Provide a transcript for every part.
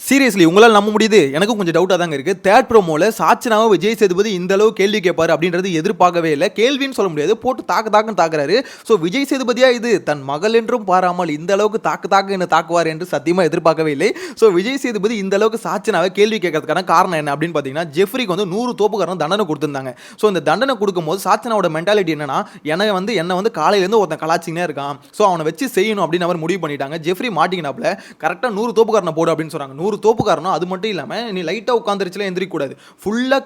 Seriously உங்களால் நம்ப முடியுது? எனக்கும் கொஞ்சம் டவுட்டாக தாங்க இருக்குது. தேர்ட் ப்ரோமோவில் சாச்சனாவை விஜய் சேதுபதி இந்த அளவு கேள்வி கேட்பார் அப்படின்றது எதிர்பார்க்கவே இல்லை. கேள்வின்னு சொல்ல முடியாது, போட்டு தாக்குன்னு தாக்குறாரு. ஸோ விஜய் சேதுபதியா இது தன் மகள் என்றும் பாராமல் இந்த அளவுக்கு தாக்கு என்ன தாக்குவார் என்று சத்தியமாக எதிர்பார்க்கவே இல்லை. ஸோ விஜய் சேதுபதி இந்த அளவுக்கு சாச்சனாவை கேள்வி கேட்கறதுக்கான காரணம் என்ன அப்படின்னு பார்த்தீங்கன்னா, ஜெஃப்ரிக்கு வந்து 100 தோப்புக்காரன் தண்டனை கொடுத்துருந்தாங்க. ஸோ இந்த தண்டனை கொடுக்கும்போது சாச்சனாவோட மென்டாலிட்டி என்னன்னா, என்னை வந்து காலையிலேருந்து ஒருத்தன் கலாச்சினே இருக்கான், ஸோ அவனை வச்சு செய்யணும் அப்படின்னு அவர் முடிவு பண்ணிட்டாங்க. ஜெஃப்ரி மாட்டிக்கினாப்ல கரெக்டாக 100 தோப்புக்காரனை போடு அப்படின்னு சொன்னாங்க. 100 தோப்புக்காரனும் அது மட்டும் இல்லாமல் நீ லைட்டாக உட்காந்துருச்சுல எந்திரிக்க கூடாது, ஃபுல்லாக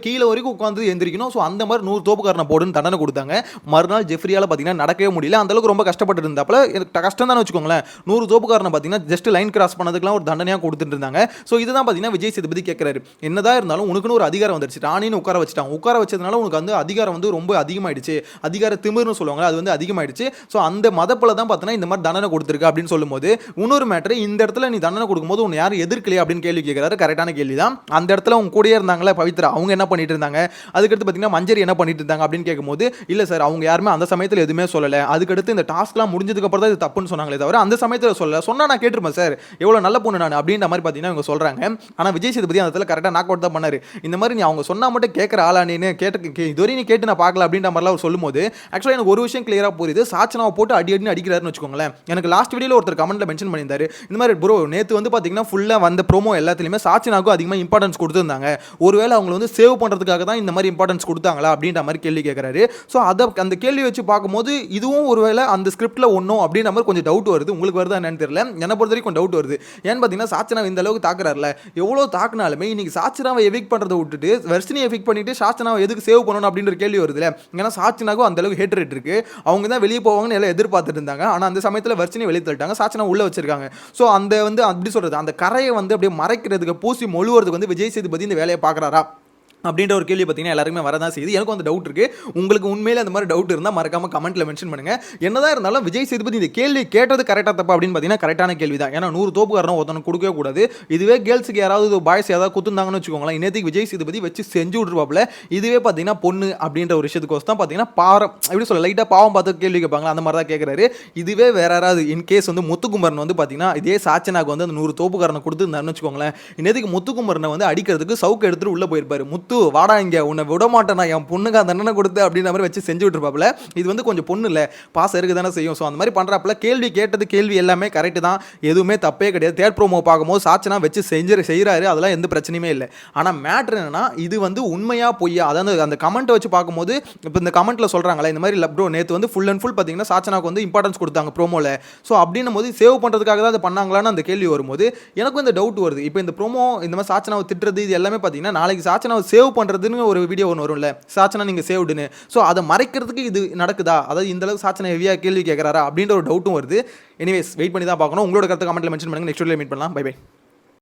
கீழே வரைக்கும் உட்காந்து எந்திரிக்கணும். ஸோ அந்த மாதிரி 100 தோப்புக்காரனை போடுன்னு தண்டனை கொடுத்தாங்க. மறுநாள் ஜெஃப்ரியால் பார்த்தீங்கன்னா நடக்கவே முடியல, அந்தளவுக்கு ரொம்ப கஷ்டப்பட்டு இருந்தாப்புல. கஷ்டம் தானே வச்சுக்கோங்களேன். 100 தோப்புக்காரனை பார்த்தீங்கன்னா ஜஸ்ட் லைன் கிராஸ் பண்ணதுக்குலாம் ஒரு தண்டனையாக கொடுத்துட்டு இருந்தாங்க. ஸோ இதுதான் பார்த்தீங்கன்னா விஜய் சேதுபதி கேட்குறாரு, என்னதான் இருந்தாலும் உனக்குன்னு ஒரு அதிகாரம் வந்துருச்சு, ராணின்னு உட்கார வச்சுட்டான், உட்கார வச்சதுனால உனக்கு வந்து அதிகாரம் வந்து ரொம்ப அதிகமாயிடுச்சு, அதிகார திமிர்னு சொல்லுவாங்க, அது வந்து அதிகமாயிடுச்சு. ஸோ அந்த மதப்பில் தான் பார்த்தீங்கன்னா இந்த மாதிரி தண்டனை கொடுத்துருக்கு அப்படின்னு சொல்லும்போது, இன்னொரு மேட்ரு, இந்த இடத்துல நீ தண்டனை கொடுக்கும்போது உன்னை யாரும் எதிர்க்கலையே அப்படின்னு கேள்வி கேட்கிறாரு. கரெக்டான கேள்வி தான். அந்த இடத்துல அவங்க கூடயே இருந்தாங்களே பவித்ரா, அவங்க என்ன பண்ணிட்டு இருந்தாங்க, அதுக்கடுத்து பார்த்தீங்கன்னா மஞ்சரி என்ன பண்ணிட்டு இருந்தாங்க அப்படின்னு கேட்கும்போது, இல்லை சார் அவங்க யாருமே அந்த சமயத்தில் எதுவுமே சொல்லலை, அதுக்கடுத்து இந்த டாஸ்க்லாம் முடிஞ்சதுக்கு அப்புறம் தான் இது தப்புன்னு சொன்னாங்களே தவிர அந்த சமயத்தில் சொல்லலை, சொன்னா நான் கேட்டிருப்பேன் சார், எவ்வளோ நல்ல பொண்ணு நான் அப்படின்ற மாதிரி பார்த்தீங்கன்னா இவங்க சொல்றாங்க. ஆனால் விஜய் சேதுபதி அந்த இடத்துல கரெக்டாக நாக் அவுட் தான் பண்ணாரு. இந்த மாதிரி நீ அவங்க சொன்னா மட்டும் கேட்குற ஆளா நீ இதுவரை நீ கேட்டு நான் பார்க்கல அப்படின்ற மாதிரிலாம் அவர் சொல்லும்போது, ஆக்சுவலாக எனக்கு ஒரு விஷயம் கிளியராக புரியுது. சாச்சனாவை போட்டு அடின்னு அடிக்கிறாருன்னு வச்சுக்கோங்களேன். எனக்கு லாஸ்ட் வீடியோவில் ஒருத்தர் கமெண்ட்ல மென்ஷன் பண்ணியிருந்தாரு, இந்த மாதிரி ப்ரோ நேற்று வந்து பார்த்தீங்கன்னா ஃபுல்லாக வந்த ப்ரோமோ எல்லாத்துலேயுமே சாச்சனாவுக்கும் அதிகமாக இம்பார்ட்டன்ஸ் கொடுத்துருந்தாங்க, ஒருவேளை அவங்களை வந்து சேவ் பண்ணுறதுக்காக தான் இந்த மாதிரி இம்பார்ட்டன்ஸ் கொடுத்தாங்களா அப்படின்ற மாதிரி கேள்வி கேட்குறாரு. ஸோ அந்த கேள்வி வச்சு பார்க்கும்போது இதுவும் ஒருவேளை அந்த ஸ்கிரிப்டில் ஒன்றும் அப்படின்ற மாதிரி கொஞ்சம் டவுட் வருது. உங்களுக்கு வருதா என்னன்னு தெரியல, என்னை பொறுத்த வரைக்கும் டவுட் வருது. ஏன்னு பார்த்தீங்கன்னா சாச்சனாவை இந்த அளவுக்கு தாக்குறாருல, எவ்வளோ தாக்குனாலுமே இன்னைக்கு சாச்சனாவை எவிக் பண்ணுறதை விட்டுட்டு வர்ஷினியை எவிக் பண்ணிட்டு சாச்சனாவை எதுக்கு சேவ் பண்ணணும் அப்படின்ற கேள்வி வருதுல. ஏன்னா சாச்சனாவுக்கும் அந்த அளவுக்கு ஹேட்ரேட் இருக்கு, அவங்க தான் வெளியே போவாங்கன்னு எல்லாம் எதிர்பார்த்துட்டு இருந்தாங்க. ஆனால் அந்த சமயத்தில் வர்ஷினியை வெளியே தள்ளிட்டாங்க, சாச்சனா உள்ள வச்சிருக்காங்க. ஸோ அந்த வந்து அப்படி சொல்றது அந்த கரையை வந்து அப்படியே மறைக்கிறதுக்கு பூசி மொழுவதுக்கு வந்து விஜய் சேதுபதி இந்த வேலையை பார்க்குறாரா அப்படின்ற ஒரு கேள்வி பார்த்தீங்கன்னா எல்லாருக்குமே வரதான் செய்யுது. எனக்கும் அந்த டவுட் இருக்குது. உங்களுக்கு உண்மையிலே அந்த மாதிரி டவுட் இருந்தால் மறக்காமல் கமெண்ட்டில் மென்ஷன் பண்ணுங்கள். என்னதான் இருந்தாலும் விஜய் சேதுபதி இந்த கேள்வி கேட்டது கரெக்டாக தப்பா அப்படின்னு பார்த்தீங்கன்னா கரெக்டான கேள்வி தான். ஏன்னா 100 தோப்புக்காரனும் ஒருத்தனுக்கு கொடுக்கவே கூடாது. இதுவே கேர்ள்ஸுக்கு யாராவது பாய்ஸ் ஏதாவது குத்துந்தாங்கன்னு வச்சுக்கோங்களேன், இன்னத்துக்கு விஜய் சேதுபதி வச்சு செஞ்சு விட்ருவாப்புல. இதுவே பார்த்தீங்கன்னா பொண்ணு அப்படின்ற ஒரு விஷயத்துக்கு தான் பார்த்தீங்கன்னா பாரம் எப்படி சொல்ல லைட்டாக பாவம் பார்த்து கேள்வி கேட்பாங்களா, அந்த மாதிரி தான் கேட்குறாரு. இதுவே வேற யாராவது இன்கேஸ் வந்து முத்துக்குமரன் வந்து பார்த்தீங்கன்னா இதே சாச்சனாக்கு வந்து அந்த 100 தோப்புக்காரனை கொடுத்துருந்தாருன்னு வச்சுக்கோங்களேன், இன்னத்துக்கு முத்துக்குமரனை வந்து அடிக்கிறதுக்கு சவுக்கு எடுத்துட்டு உள்ளே போயிருப்பாரு. முத்து வாடா இங்கே உன்னை விட மாட்டேன், நான் என் பொண்ணுக்கு அந்த தண்டனை கொடுத்து அப்படின்ற மாதிரி வச்சு செஞ்சு விட்டுருப்பாப்புல. இது வந்து கொஞ்சம் பொண்ணு இல்லை, பாசம் இருக்கு தானே செய்யும். ஸோ அந்த மாதிரி பண்ணுறாப்புல. கேள்வி எல்லாமே கரெக்டு தான், எதுவுமே தப்பே கிடையாது. தேர்ட் ப்ரோமோ பார்க்கும்போது சாச்சனா வச்சு செய்கிறாரு, அதெல்லாம் எந்த பிரச்சனையுமே இல்லை. ஆனால் மேட்ரு என்னன்னா இது வந்து உண்மையா பொய்யா, அதாவது அந்த கமெண்ட்டை வச்சு பார்க்கும்போது இப்போ இந்த கமெண்ட்டில் சொல்கிறாங்களே இந்த மாதிரி ப்ரோ நேற்று வந்து ஃபுல் அண்ட் ஃபுல் பார்த்தீங்கன்னா சாச்சனாவுக்கு வந்து இம்பார்ட்டன்ஸ் கொடுத்தாங்க ப்ரோமோவில், ஸோ அப்படின்னும் போது சேவ் பண்ணுறதுக்காக தான் அதை பண்ணாங்களான்னு அந்த கேள்வி வரும்போது எனக்கும் இந்த டவுட் வருது. இப்போ இந்த ப்ரோமோ இந்த மாதிரி சாச்சனாவை திட்டுறது இது எல்லாமே பார்த்தீங்கன்னா நாளைக்கு சாச்சனாவை சேவ் பண்ணுறதுன்னு ஒரு வீடியோ ஒன்று வரும்ல, சாச்சனா நீங்கள் சேவ்டுன்னு, ஸோ அதை மறைக்கிறதுக்கு இது நடக்குதா, அதாவது இந்த அளவுக்கு சாச்சனா ஹெவியாக கேள்வி கேட்குறாரா அப்படின்ற ஒரு டவுட்டும் வருது. எனிவேஸ் வெயிட் பண்ணி தான் பார்க்கணும். உங்களோட கருத்து கமெண்ட்டில் மென்ஷன் பண்ணுங்கள். நெக்ஸ்ட் வீடியோவில் மீட் பண்ணலாம். Bye by.